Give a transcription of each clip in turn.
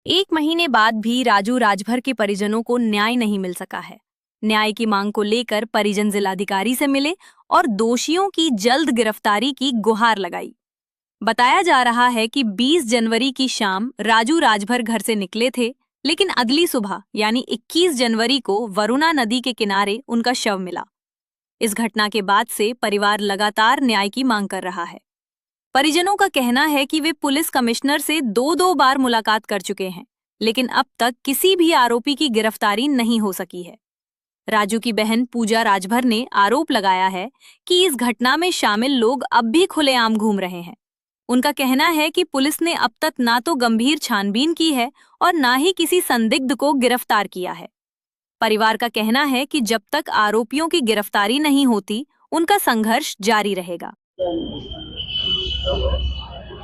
एक महीने बाद भी राजू राजभर के परिजनों को न्याय नहीं मिल सका है। न्याय की मांग को लेकर परिजन जिलाधिकारी से मिले और दोषियों की जल्द गिरफ्तारी की गुहार लगाई। बताया जा रहा है कि 20 जनवरी की शाम राजू राजभर घर से निकले थे, लेकिन अगली सुबह यानी 21 जनवरी को वरुणा नदी के किनारे उनका शव मिला। इस घटना के बाद से परिवार लगातार न्याय की मांग कर रहा है। परिजनों का कहना है कि वे पुलिस कमिश्नर से दो बार मुलाकात कर चुके हैं, लेकिन अब तक किसी भी आरोपी की गिरफ्तारी नहीं हो सकी है। राजू की बहन पूजा राजभर ने आरोप लगाया है कि इस घटना में शामिल लोग अब भी खुलेआम घूम रहे हैं। उनका कहना है कि पुलिस ने अब तक ना तो गंभीर छानबीन की है और ना ही किसी संदिग्ध को गिरफ्तार किया है। परिवार का कहना है कि जब तक आरोपियों की गिरफ्तारी नहीं होती, उनका संघर्ष जारी रहेगा।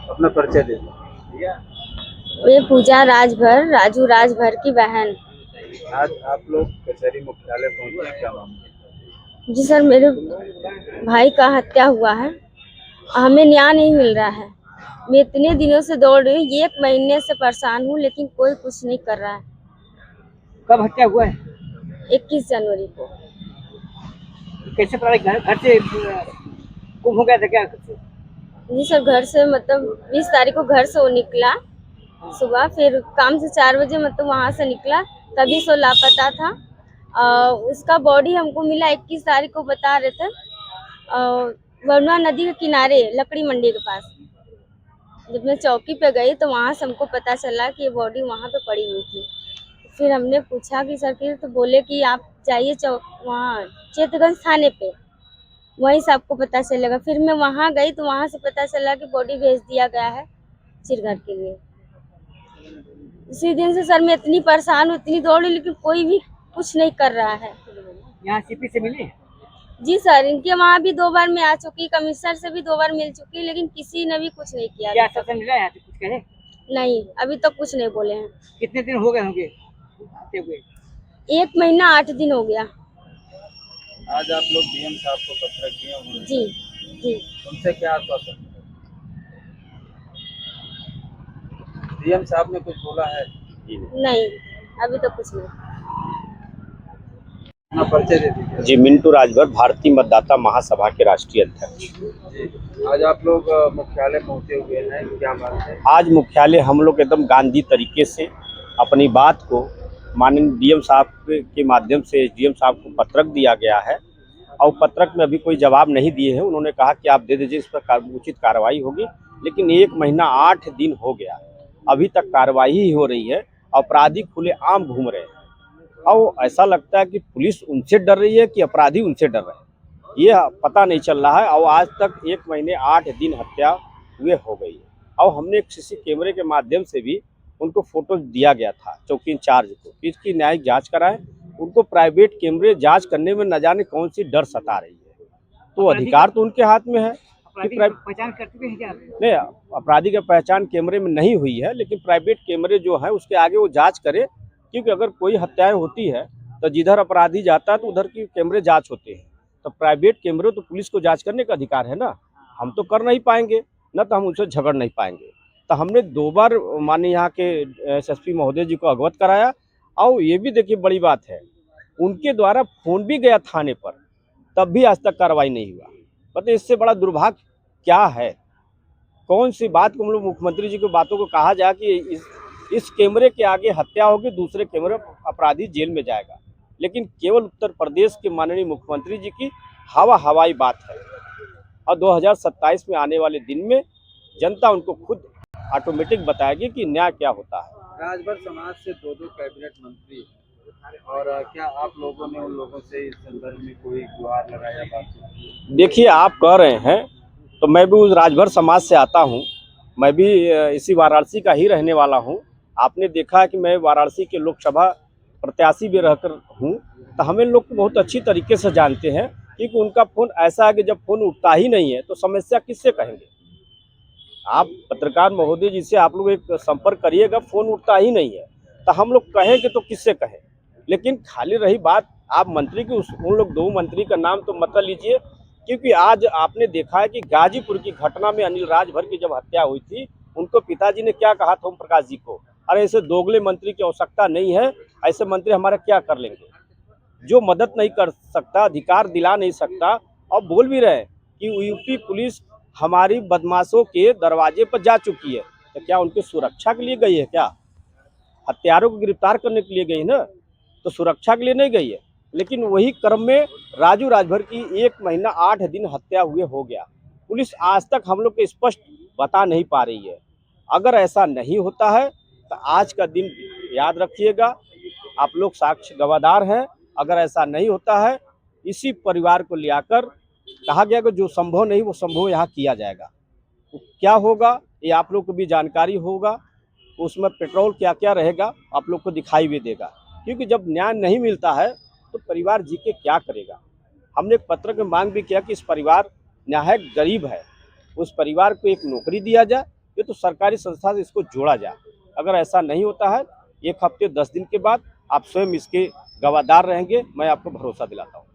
अपना परिचय दे। ये पूजा राजभर, राजू राजभर की बहन। आज आप लोग कचहरी मुख्यालय पहुंचे, क्या मामला? जी सर, मेरे भाई का हत्या हुआ है, हमें न्याय नहीं मिल रहा है। मैं इतने दिनों से दौड़ रही हूँ, 1 महीने से परेशान हूँ, लेकिन कोई कुछ नहीं कर रहा है। कब हत्या हुआ है? 21 जनवरी को। कैसे पता घर से गुम हो गया था क्या? जी सर, घर से मतलब 20 तारीख को घर से वो निकला सुबह, फिर काम से 4 बजे मतलब वहाँ से निकला, तभी से लापता था। उसका बॉडी हमको मिला 21 तारीख को, बता रहे थे वरुणा नदी के किनारे लकड़ी मंडी के पास। जब मैं चौकी पे गई तो वहाँ से हमको पता चला कि ये बॉडी वहाँ पे पड़ी हुई थी। फिर हमने पूछा कि सर की, तो बोले कि आप जाइए वहाँ चेतगंज थाने पे, वहीं से आपको पता चलेगा। फिर मैं वहाँ गई तो वहाँ से पता चला कि बॉडी भेज दिया गया है चिरघर के लिए। इसी दिन से सर मैं इतनी परेशान हूँ, इतनी दौड़ी, लेकिन कोई भी कुछ नहीं कर रहा है। यहाँ सीपी से मिले? जी सर, इनके वहाँ भी 2 बार मैं आ चुकी, कमिश्नर से भी 2 बार मिल चुकी, लेकिन किसी ने भी कुछ नहीं किया। क्या शासन मिला है? कुछ कहे? नहीं, अभी तक कुछ नहीं बोले हैं। कितने दिन हो गए होंगे हत्या हुए? 1 महीना 8 दिन हो गया। आज आप लोग डीएम साहब को पत्र किए होंगे। जी जी। उनसे क्या आश्वासन? डीएम साहब ने कुछ बोला है? नहीं, अभी तक कुछ नहीं। अपना परिचय दे दीजिए। जी, मिंटू राजभर, भारतीय मतदाता महासभा के राष्ट्रीय अध्यक्ष। जी, आज आप लोग मुख्यालय पहुंचे हुए हैं, क्या बात है? आज मुख्यालय हम लोग एकदम गांधी तरीके से अपनी बात को माननीय डीएम साहब के माध्यम से एसडीएम साहब को पत्रक दिया गया है और पत्रक में अभी कोई जवाब नहीं दिए हैं। उन्होंने कहा कि आप दे दीजिए, इस पर उचित कार्रवाई होगी, लेकिन 1 महीना 8 दिन हो गया, अभी तक कार्रवाई ही हो रही है। अपराधी खुलेआम घूम रहे हैं और ऐसा लगता है कि पुलिस उनसे डर रही है कि अपराधी उनसे डर रहे हैं, ये पता नहीं चल रहा है। और आज तक 1 महीने 8 दिन हत्या हुए हो गई है और हमने एक सीसी कैमरे के माध्यम से भी उनको फोटो दिया गया था चौकी इंचार्ज को, इसकी न्यायिक जांच कराएं। उनको प्राइवेट कैमरे जांच करने में न जाने कौन सी डर सता रही है, तो अधिकार तो उनके हाथ में है। पहचान कर चुके हैं क्या? नहीं, अपराधी की पहचान कैमरे में नहीं हुई है, लेकिन प्राइवेट कैमरे जो है उसके आगे वो जांच करे, क्योंकि अगर कोई हत्याएं होती है तो जिधर अपराधी जाता है तो उधर की कैमरे जांच होते हैं। तो प्राइवेट कैमरे तो पुलिस को जांच करने का अधिकार है ना, हम तो कर नहीं पाएंगे, न तो हम उनसे झगड़ नहीं पाएंगे। तो हमने 2 बार माननीय यहाँ के एसएसपी महोदय जी को अवगत कराया। और ये भी देखिए बड़ी बात है, उनके द्वारा फोन भी गया थाने पर, तब भी आज तक कार्रवाई नहीं हुआ। मतलब इससे बड़ा दुर्भाग्य क्या है? कौन सी बात को हम लोग मुख्यमंत्री जी की बातों को कहा जाए कि इस कैमरे के आगे हत्या होगी, दूसरे कैमरे अपराधी जेल में जाएगा, लेकिन केवल उत्तर प्रदेश के माननीय मुख्यमंत्री जी की हवाई बात है। और 2027 में आने वाले दिन में जनता उनको खुद ऑटोमेटिक बताएगी कि न्याय क्या होता है। राजभर समाज से 2 कैबिनेट मंत्री हैं, और क्या आप लोगों ने उन लोगों से इस संदर्भ में कोई गुहार लगाया, बात? देखिए, आप कह रहे हैं तो मैं भी उस राजभर समाज से आता हूं, मैं भी इसी वाराणसी का ही रहने वाला हूं। आपने देखा है कि मैं वाराणसी के लोकसभा प्रत्याशी भी रहकर हूं, तो हमें लोग बहुत अच्छी तरीके से जानते हैं, क्योंकि उनका फ़ोन ऐसा है कि जब फ़ोन उठता ही नहीं है तो समस्या किससे कहेंगे? आप पत्रकार महोदय जी से आप लोग एक संपर्क करिएगा, फ़ोन उठता ही नहीं है तो हम लोग कहेंगे तो किससे कहें? लेकिन खाली रही बात आप मंत्री की, उन लोग 2 मंत्री का नाम तो मत लीजिए, क्योंकि आज आपने देखा है कि गाजीपुर की घटना में अनिल राजभर की जब हत्या हुई थी, उनको पिताजी ने क्या कहा था ओम प्रकाश जी को अरे ऐसे दोगले मंत्री की आवश्यकता नहीं है, ऐसे मंत्री हमारा क्या कर लेंगे। जो मदद नहीं कर सकता, अधिकार दिला नहीं सकता, और बोल भी रहे हैं कि यूपी पुलिस हमारी बदमाशों के दरवाजे पर जा चुकी है, तो क्या उनकी सुरक्षा के लिए गई है? क्या हत्यारों को गिरफ्तार करने के लिए गई ना, तो सुरक्षा के लिए नहीं गई है। लेकिन वही क्रम में राजू राजभर की 1 महीना 8 दिन हत्या हुए हो गया। पुलिस आज तक हम लोग को स्पष्ट बता नहीं पा रही है। अगर ऐसा नहीं होता है तो आज का दिन याद रखिएगा, आप लोग साक्ष्य गवाहदार हैं। अगर ऐसा नहीं होता है, इसी परिवार को लियाकर कहा गया कि जो संभव नहीं वो संभव यहाँ किया जाएगा। तो क्या होगा ये आप लोग को भी जानकारी होगा, उसमें पेट्रोल क्या क्या रहेगा आप लोग को दिखाई भी देगा। क्योंकि जब न्याय नहीं मिलता है तो परिवार जी के क्या करेगा। हमने एक पत्र में मांग भी किया कि इस परिवार निहायत गरीब है, उस परिवार को एक नौकरी दिया जाए, ये तो सरकारी संस्था से इसको जोड़ा जाए। अगर ऐसा नहीं होता है, 1 हफ्ते 10 दिन के बाद आप स्वयं इसके गवाहदार रहेंगे, मैं आपको भरोसा दिलाता हूँ।